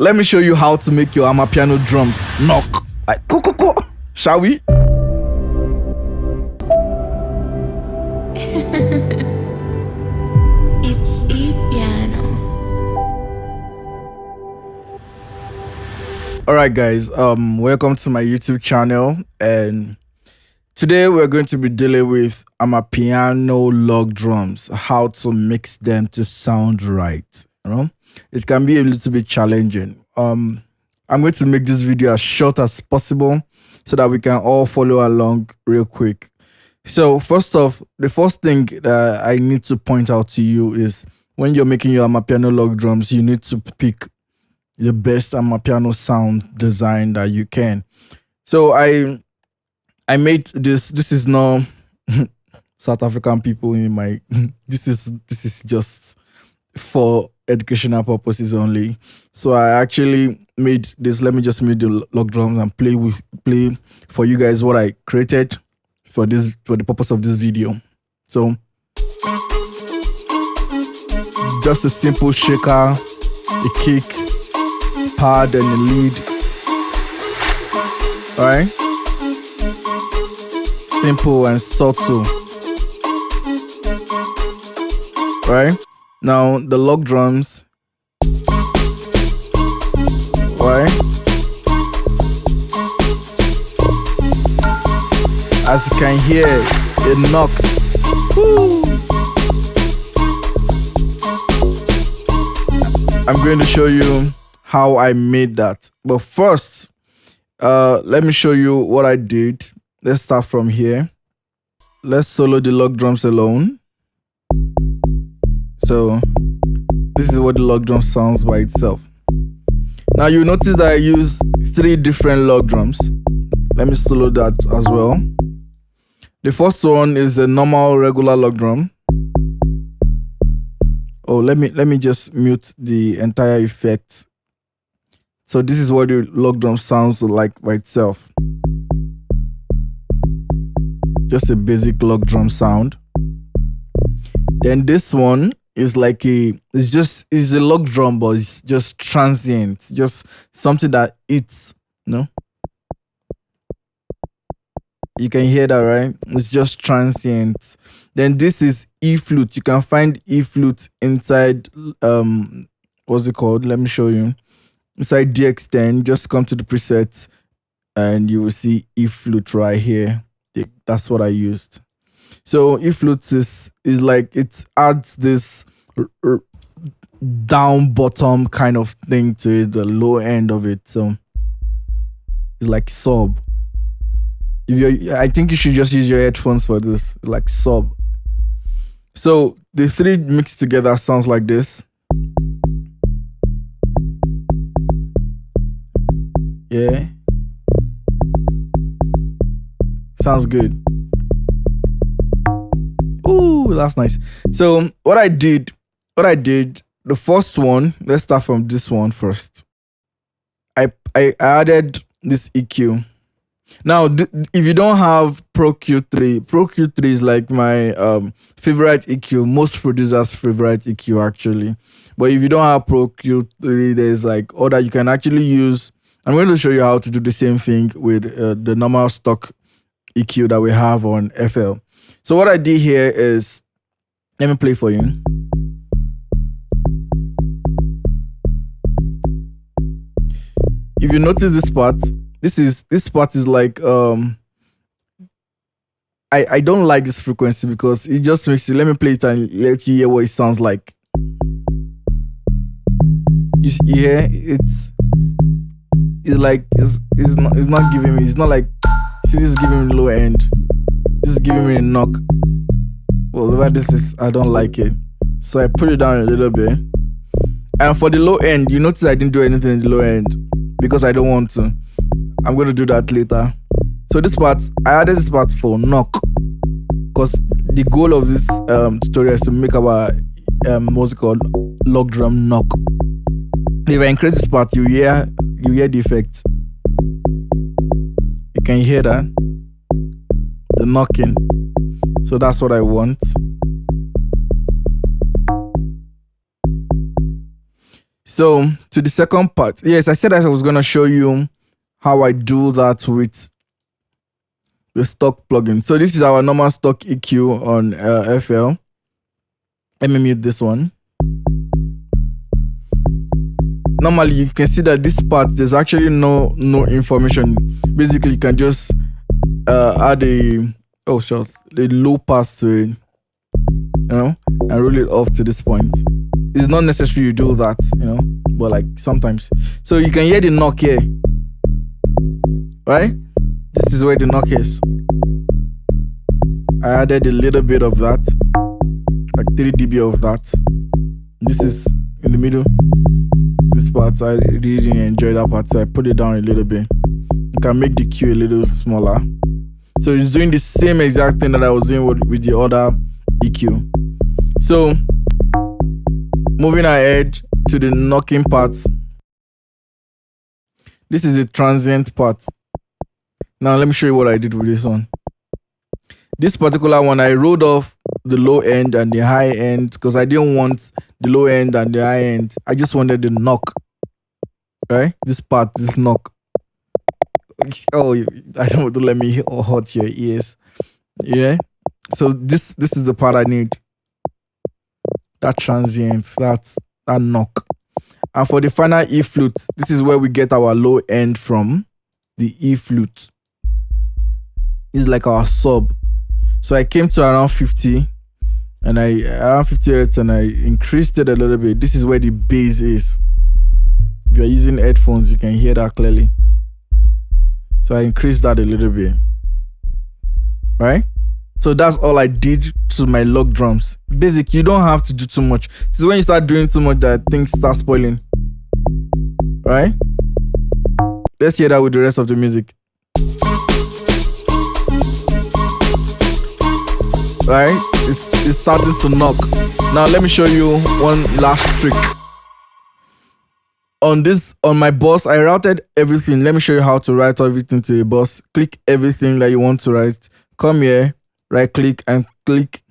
let me show you how to make your Amapiano drums knock. Like, go. Shall we? It's EQing. Alright guys, welcome to my YouTube channel, and today we're going to be dealing with Amapiano Log Drums, how to mix them to sound right. You know, it can be a little bit challenging. I'm going to make this video as short as possible so that we can all follow along real quick. So first off, the first thing that I need to point out to you is when you're making your Amapiano Log Drums, you need to pick the best Amapiano sound design that you can. So I made this. This is not South African people in my. This is just for educational purposes only. So I actually made this. Let me just make the log drums and play for you guys what I created for the purpose of this video. So just a simple shaker, a kick, pad, and a lead. All right, simple and subtle. All right, now the log drums. All right, as you can hear, it knocks. Woo. I'm going to show you how I made that, but first let me show you what I did. Let's start from here. Let's solo the log drums alone. So this is what the log drum sounds by itself. Now you notice that I use 3 different log drums. Let me solo that as well. The first one is the normal regular log drum. Oh, let me just mute the entire effect. So this is what the log drum sounds like by itself. Just a basic log drum sound. Then this one is like it's a log drum, but it's just transient, just something that it's, you know. You can hear that, right? It's just transient. Then this is E flute. You can find E flute inside what's it called? Let me show you. Inside DX10, just come to the presets and you will see E flute right here. That's what I used. So E flute is like, it adds this down bottom kind of thing to it, the low end of it. So it's like sub. I think you should just use your headphones for this, like sub. So the 3 mixed together sounds like this. Yeah. Sounds good. Ooh, that's nice. So what I did, the first one, let's start from this one first. I added this EQ. Now, if you don't have Pro Q3 is like my favorite EQ, most producers' favorite EQ actually. But if you don't have Pro Q3, there's like other you can actually use. I'm going to show you how to do the same thing with the normal stock EQ that we have on FL. So what I did here is, let me play for you. If you notice this part, this part is like I don't like this frequency because it just makes you. Let me play it and let you hear what it sounds like. You hear it's like it's not giving me. It's not like, see, this is giving me low end. This is giving me a knock. Well, whatever this is, I don't like it. So I put it down a little bit. And for the low end, you notice I didn't do anything in the low end because I don't want to. I'm going to do that later. So this part, I added this part for knock because the goal of this tutorial is to make our what's it called, log drum knock. If I increase this part, you hear the effect. You can hear that, the knocking. So that's what I want. So to the second part, yes, I said that I was gonna show you how I do that with the stock plugin. So this is our normal stock EQ on FL. Let me mute this one. Normally you can see that this part there's actually no information. Basically you can just add a low pass to it, and roll it off to this point. It's not necessary you do that, but like sometimes. So you can hear the knock here, right? This is where the knock is. I added a little bit of that, like 3 dB of that. This is in the middle. This part, I really enjoy that part, so I put it down a little bit. You can make the Q a little smaller. So it's doing the same exact thing that I was doing with the other EQ. So moving ahead to the knocking part. This is a transient part. Now let me show you what I did with this one. This particular one, I rolled off the low end and the high end because I didn't want the low end and the high end. I just wanted the knock, right? This part, this knock. Oh, I don't want to let me hurt your ears. Yeah. So this is the part I need. That transient, that knock. And for the final E flute, this is where we get our low end from. The E flute is like our sub. So I came to around 50 and around 50 hertz and I increased it a little bit. This is where the bass is. If you're using headphones, you can hear that clearly. So I increased that a little bit, right? So that's all I did to my log drums. Basic, you don't have to do too much. This is when you start doing too much that things start spoiling, right? Let's hear that with the rest of the music. Right? It's starting to knock. Now let me show you one last trick. On my bus, I routed everything. Let me show you how to write everything to a bus. Click everything that you want to write. Come here, right click and click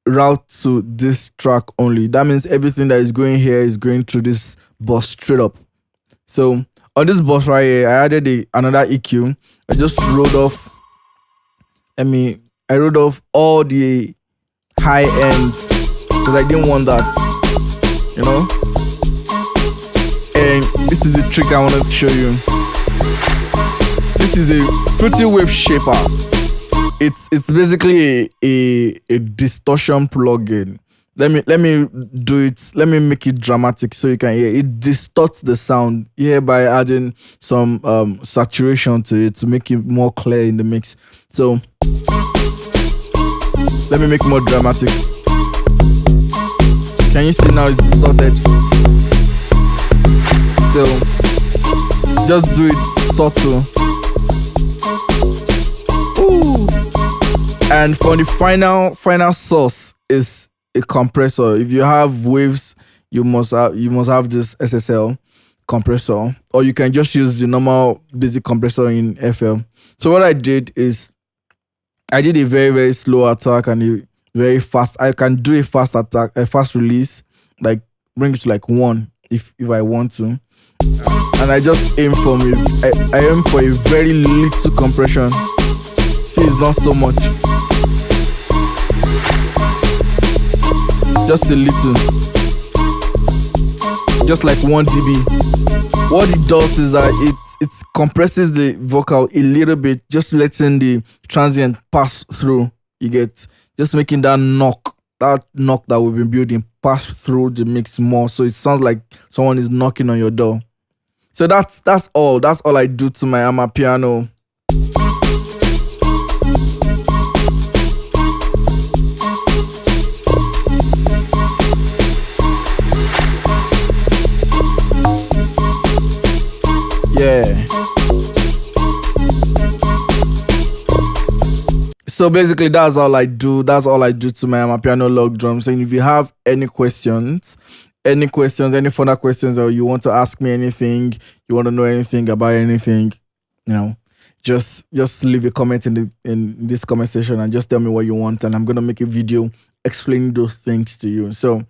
route to this track only. That means everything that is going here is going through this bus straight up. So on this bus right here, I added another EQ. I just rolled off. I rolled off all the high ends because I didn't want that, And this is the trick I wanted to show you. This is a fruity wave shaper. It's basically a distortion plugin. Let me do it. Let me make it dramatic so you can hear. It distorts the sound here by adding some saturation to it to make it more clear in the mix. So let me make it more dramatic. Can you see now it's distorted? So just do it subtle. Ooh. And for the final source is a compressor. If you have waves, you must have this SSL compressor, or you can just use the normal basic compressor in FL. So what I did is I did a very, very slow attack and a very fast. I can do a fast attack, a fast release, like bring it to like 1 if I want to. And I just aim for me. I aim for a very little compression. See, it's not so much. Just a little. Just like 1 dB. What it does is that it compresses the vocal a little bit, just letting the transient pass through. You get, just making that knock that we've been building pass through the mix more, so it sounds like someone is knocking on your door. So that's all I do to my Amapiano. Yeah. So basically, that's all I do. That's all I do to my Amapiano Log Drums. And if you have any questions, any further questions, or you want to ask me anything, you want to know anything about anything, just leave a comment in this comment section and just tell me what you want, and I'm gonna make a video explaining those things to you. So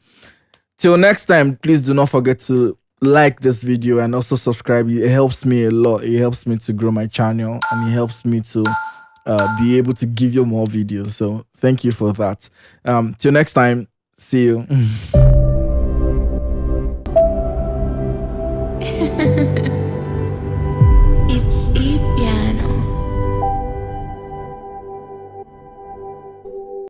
till next time, please do not forget to like this video and also subscribe. It helps me a lot. It helps me to grow my channel, and it helps me to be able to give you more videos. So thank you for that. Till next time, see you.